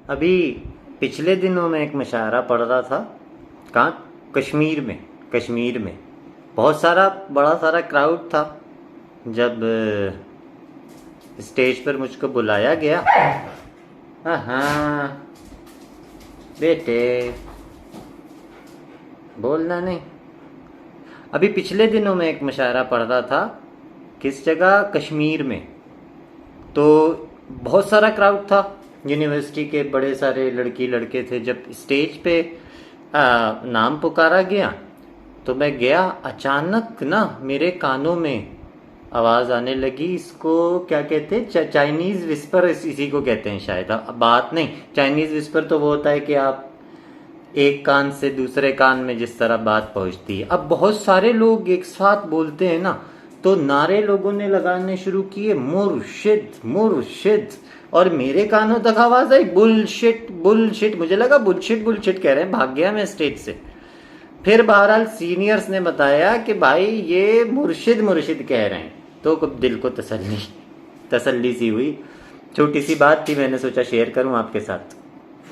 अभी पिछले दिनों में एक मुशायरा पढ़ रहा था। कहाँ? कश्मीर में बहुत सारा बड़ा सारा क्राउड था। जब स्टेज पर मुझको बुलाया गया, हाँ बेटे बोलना नहीं। अभी पिछले दिनों में एक मुशायरा पढ़ रहा था। किस जगह? कश्मीर में। तो बहुत सारा क्राउड था, यूनिवर्सिटी के बड़े सारे लड़की लड़के थे। जब स्टेज पे नाम पुकारा गया तो मैं गया। अचानक ना मेरे कानों में आवाज़ आने लगी। इसको क्या कहते हैं? चाइनीज़ विस्पर इसी को कहते हैं शायद। बात नहीं, चाइनीज़ विस्पर तो वो होता है कि आप एक कान से दूसरे कान में जिस तरह बात पहुंचती है। अब बहुत सारे लोग एक साथ बोलते हैं ना, तो नारे लोगों ने लगाने शुरू किए, मुर्शिद मुर्शिद। और मेरे कानों तक आवाज आई बुलशिट बुलशिट। मुझे लगा बुलशिट बुलशिट कह रहे हैं, भाग गया मैं स्टेज से। फिर बहरहाल सीनियर्स ने बताया कि भाई ये मुर्शिद मुर्शिद कह रहे हैं। तो दिल को तसल्ली सी हुई। छोटी सी बात थी, मैंने सोचा शेयर करूं आपके साथ।